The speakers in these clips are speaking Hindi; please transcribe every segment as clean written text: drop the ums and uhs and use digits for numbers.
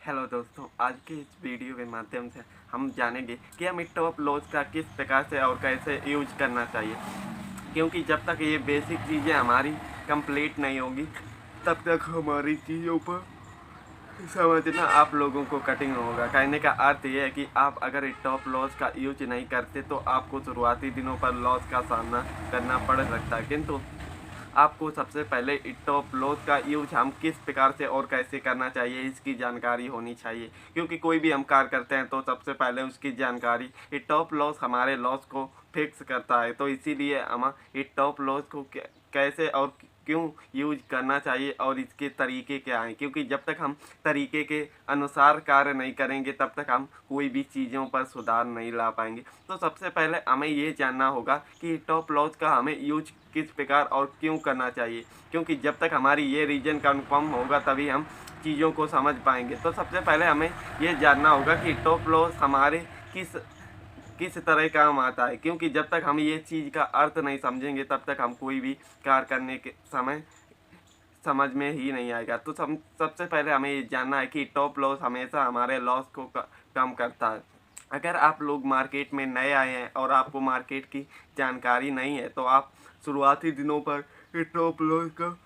हेलो दोस्तों, आज के इस वीडियो के माध्यम से हम जानेंगे कि हम स्टॉप लॉस का किस प्रकार से और कैसे यूज करना चाहिए। क्योंकि जब तक ये बेसिक चीज़ें हमारी कंप्लीट नहीं होंगी तब तक हमारी चीज़ों पर समझना आप लोगों को कठिन होगा। कहने का अर्थ ये है कि आप अगर स्टॉप लॉस का यूज नहीं करते तो आपको शुरुआती दिनों पर लॉस का सामना करना पड़ सकता है। किंतु आपको सबसे पहले स्टॉप लॉस का यूज हम किस प्रकार से और कैसे करना चाहिए इसकी जानकारी होनी चाहिए। क्योंकि कोई भी हम कार्य करते हैं तो सबसे पहले उसकी जानकारी, स्टॉप लॉस हमारे लॉस को फिक्स करता है। तो इसीलिए हम स्टॉप लॉस को कैसे और क्यों यूज करना चाहिए और इसके तरीके क्या हैं। क्योंकि जब तक हम तरीके के अनुसार कार्य नहीं करेंगे तब तक हम कोई भी चीज़ों पर सुधार नहीं ला पाएंगे। तो सबसे पहले हमें ये जानना होगा कि स्टॉप लॉस का हमें यूज किस प्रकार और क्यों करना चाहिए। क्योंकि जब तक हमारी ये रीजन कन्फर्म होगा तभी हम चीज़ों को समझ पाएंगे। तो सबसे पहले हमें ये जानना होगा कि स्टॉप लॉस हमारे किस किस तरह काम आता है। क्योंकि जब तक हम ये चीज़ का अर्थ नहीं समझेंगे तब तक हम कोई भी कार्य करने के समय समझ में ही नहीं आएगा। तो सबसे पहले हमें ये जानना है कि स्टॉप लॉस हमेशा हमारे लॉस को कम करता है। अगर आप लोग मार्केट में नए आए हैं और आपको मार्केट की जानकारी नहीं है तो आप शुरुआती दिनों पर स्टॉप लॉस का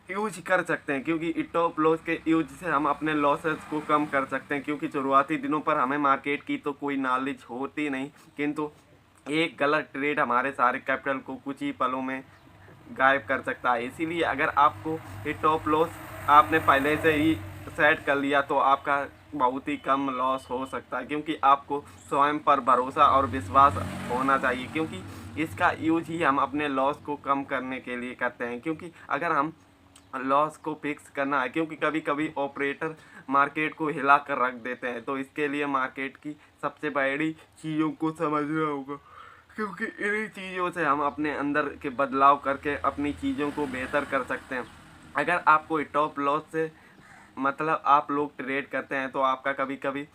यूज कर सकते हैं। क्योंकि स्टॉप लॉस के यूज से हम अपने लॉसेस को कम कर सकते हैं। क्योंकि शुरुआती दिनों पर हमें मार्केट की तो कोई नॉलेज होती नहीं, किंतु एक गलत ट्रेड हमारे सारे कैपिटल को कुछ ही पलों में गायब कर सकता है। इसीलिए अगर आपको स्टॉप लॉस आपने पहले से ही सेट कर लिया तो आपका बहुत ही कम लॉस हो सकता है। क्योंकि आपको स्वयं पर भरोसा और विश्वास होना चाहिए। क्योंकि इसका यूज ही हम अपने लॉस को कम करने के लिए करते हैं। क्योंकि अगर हम लॉस को फिक्स करना है, क्योंकि कभी कभी ऑपरेटर मार्केट को हिला कर रख देते हैं, तो इसके लिए मार्केट की सबसे बड़ी चीज़ों को समझना होगा। क्योंकि इन्हीं चीज़ों से हम अपने अंदर के बदलाव करके अपनी चीज़ों को बेहतर कर सकते हैं। अगर आपको स्टॉप लॉस से मतलब आप लोग ट्रेड करते हैं तो आपका कभी कभी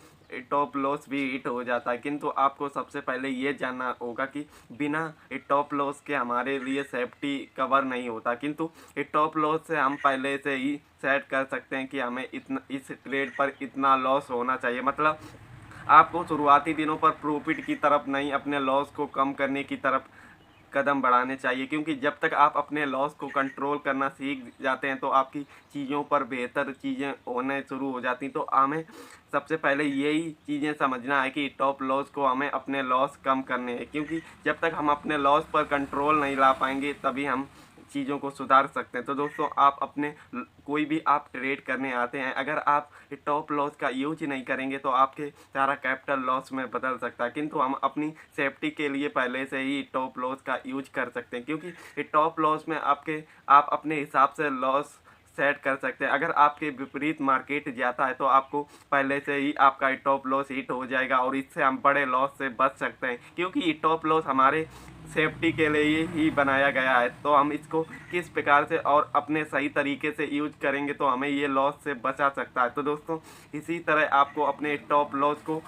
टॉप लॉस भी हिट हो जाता है। किंतु आपको सबसे पहले ये जानना होगा कि बिना टॉप लॉस के हमारे लिए सेफ्टी कवर नहीं होता। किंतु टॉप लॉस से हम पहले से ही सेट कर सकते हैं कि हमें इतना इस ट्रेड पर इतना लॉस होना चाहिए। मतलब आपको शुरुआती दिनों पर प्रॉफिट की तरफ नहीं, अपने लॉस को कम करने की तरफ कदम बढ़ाने चाहिए। क्योंकि जब तक आप अपने लॉस को कंट्रोल करना सीख जाते हैं तो आपकी चीज़ों पर बेहतर चीज़ें होने शुरू हो जाती। तो हमें सबसे पहले यही चीज़ें समझना है कि टॉप लॉस को हमें अपने लॉस कम करने हैं। क्योंकि जब तक हम अपने लॉस पर कंट्रोल नहीं ला पाएंगे तभी हम चीज़ों को सुधार सकते हैं। तो दोस्तों, आप अपने कोई भी आप ट्रेड करने आते हैं, अगर आप टॉप लॉस का यूज नहीं करेंगे तो आपके सारा कैपिटल लॉस में बदल सकता है। किंतु हम अपनी सेफ्टी के लिए पहले से ही टॉप लॉस का यूज कर सकते हैं। क्योंकि टॉप लॉस में आप अपने हिसाब से लॉस सेट कर सकते हैं। अगर आपके विपरीत मार्केट जाता है तो आपको पहले से ही आपका टॉप लॉस हिट हो जाएगा और इससे हम बड़े लॉस से बच सकते हैं। क्योंकि टॉप लॉस हमारे सेफ्टी के लिए ही बनाया गया है। तो हम इसको किस प्रकार से और अपने सही तरीके से यूज करेंगे तो हमें ये लॉस से बचा सकता है। तो दोस्तों, इसी तरह आपको अपने टॉप लॉस को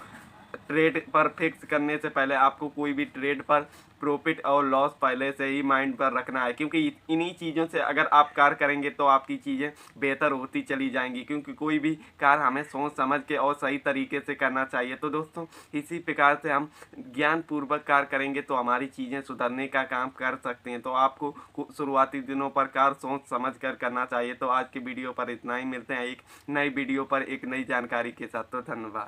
ट्रेड पर फिक्स करने से पहले आपको कोई भी ट्रेड पर प्रॉफिट और लॉस पहले से ही माइंड पर रखना है। क्योंकि इन्हीं चीज़ों से अगर आप कार्य करेंगे तो आपकी चीज़ें बेहतर होती चली जाएंगी। क्योंकि कोई भी कार्य हमें सोच समझ के और सही तरीके से करना चाहिए। तो दोस्तों, इसी प्रकार से हम ज्ञानपूर्वक कार्य करेंगे तो हमारी चीज़ें सुधरने का काम कर सकते हैं। तो आपको शुरुआती दिनों पर कार्य सोच समझ कर करना चाहिए। तो आज की वीडियो पर इतना ही, मिलते हैं एक नई वीडियो पर एक नई जानकारी के साथ। तो धन्यवाद।